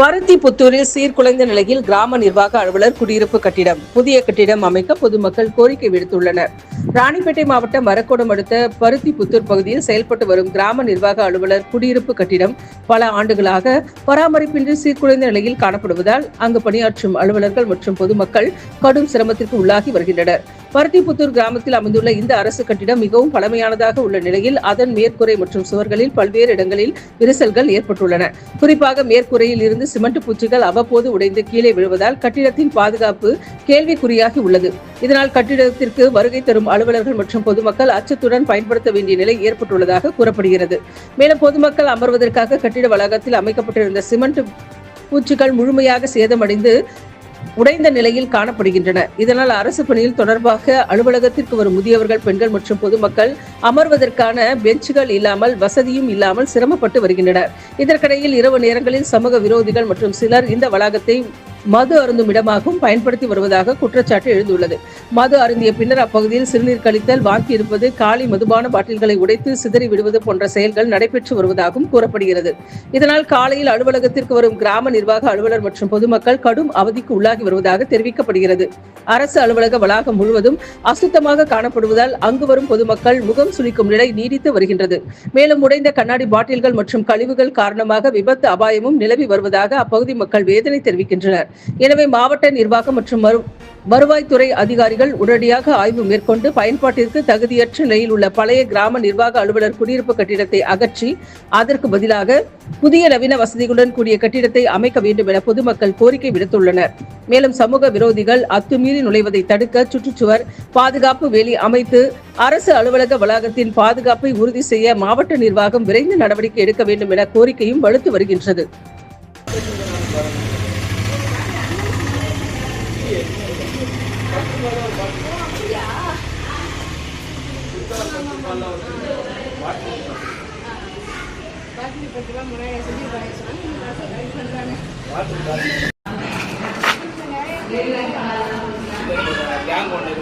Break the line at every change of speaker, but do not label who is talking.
பருத்திப்புத்தூரில் சீர்குலைந்த நிலையில் கிராம நிர்வாக அலுவலர் குடியிருப்பு கட்டிடம். புதிய கட்டிடம் அமைக்க பொதுமக்கள் கோரிக்கை விடுத்துள்ளனர். ராணிப்பேட்டை மாவட்டம் மரக்கோடம் அடுத்த பருத்திப்புத்தூர் பகுதியில் செயல்பட்டு வரும் கிராம நிர்வாக அலுவலர் குடியிருப்பு கட்டிடம் பல ஆண்டுகளாக பராமரிப்பின்றி சீர்குலைந்த நிலையில் காணப்படுவதால் அங்கு பணியாற்றும் அலுவலர்கள் மற்றும் பொதுமக்கள் கடும் சிரமத்திற்கு உள்ளாகி வருகின்றனர். பருத்திப்புத்தூர் கிராமத்தில் அமைந்துள்ள இந்த அரசு கட்டிடம் மிகவும் பழமையானதாக உள்ள நிலையில் அதன் மேற்கூரை மற்றும் சுவர்களில் பல்வேறு இடங்களில் விரிசல்கள் ஏற்பட்டுள்ளன. குறிப்பாக மேற்கூரையில் இருந்து சிமெண்ட் பூச்சிகள் அவ்வப்போது உடைந்து கீழே விழுவதால் கட்டிடத்தின் பாதுகாப்பு கேள்விக்குறியாகி உள்ளது. இதனால் கட்டிடத்திற்கு வருகை தரும் அலுவலர்கள் மற்றும் பொதுமக்கள் அச்சத்துடன் பயன்படுத்த வேண்டிய நிலை ஏற்பட்டுள்ளதாக கூறப்படுகிறது. மேலும் பொதுமக்கள் அமர்வதற்காக கட்டிட வளாகத்தில் அமைக்கப்பட்டிருந்த சிமெண்ட் பூச்சிகள் முழுமையாக சேதமடைந்து உடைந்த நிலையில் காணப்படுகின்றன. இதனால் அரசு பணியில் தொடர்பாக அலுவலகத்திற்கு வரும் முதியவர்கள், பெண்கள் மற்றும் பொதுமக்கள் அமர்வதற்கான பெஞ்சுகள் இல்லாமல், வசதியும் இல்லாமல் சிரமப்பட்டு வருகின்றனர். இதற்கிடையில் இரவு நேரங்களில் சமூக விரோதிகள் மற்றும் சிலர் இந்த வளாகத்தை மது அருந்தும் இடமாகவும் பயன்படுத்தி வருவதாக குற்றச்சாட்டு எழுந்துள்ளது. மது அருந்திய பின்னர் அப்பகுதியில் சிறுநீர் கழித்தல், வாந்தி இருப்பது, காலி மதுபான பாட்டில்களை உடைத்து சிதறி விடுவது போன்ற செயல்கள் நடைபெற்று வருவதாகவும் கூறப்படுகிறது. இதனால் காலையில் அலுவலகத்திற்கு வரும் கிராம நிர்வாக அலுவலர் மற்றும் பொதுமக்கள் கடும் அவதிக்கு உள்ளாகி வருவதாக தெரிவிக்கப்படுகிறது. அரசு அலுவலக வளாகம் முழுவதும் அசுத்தமாக காணப்படுவதால் அங்கு வரும் பொதுமக்கள் முகம் சுளிக்கும் நிலை நீடித்து வருகின்றது. மேலும் உடைந்த கண்ணாடி பாட்டில்கள் மற்றும் கழிவுகள் காரணமாக விபத்து அபாயமும் நிலவி வருவதாக அப்பகுதி மக்கள் வேதனை தெரிவிக்கின்றனர். எனவே மாவட்ட நிர்வாகம் மற்றும் வருவாய்த்துறை அதிகாரிகள் உடனடியாக ஆய்வு மேற்கொண்டு பயன்பாட்டிற்கு தகுதியற்ற நிலையில் உள்ள பழைய கிராம நிர்வாக அலுவலர் குடியிருப்பு கட்டிடத்தை அகற்றி அதற்கு பதிலாக புதிய நவீன வசதிகளுடன் கூடிய கட்டிடத்தை அமைக்க வேண்டும் என பொதுமக்கள் கோரிக்கை விடுத்துள்ளனர். மேலும் சமூக விரோதிகள் அத்துமீறி நுழைவதை தடுக்க சுற்றுச்சுவர் பாதுகாப்பு வேலி அமைத்து அரசு அலுவலக வளாகத்தின் பாதுகாப்பை உறுதி செய்ய மாவட்ட நிர்வாகம் விரைந்து நடவடிக்கை எடுக்க வேண்டும் என கோரிக்கையும் வலுத்து வருகின்றது.
கேங் ஒன்று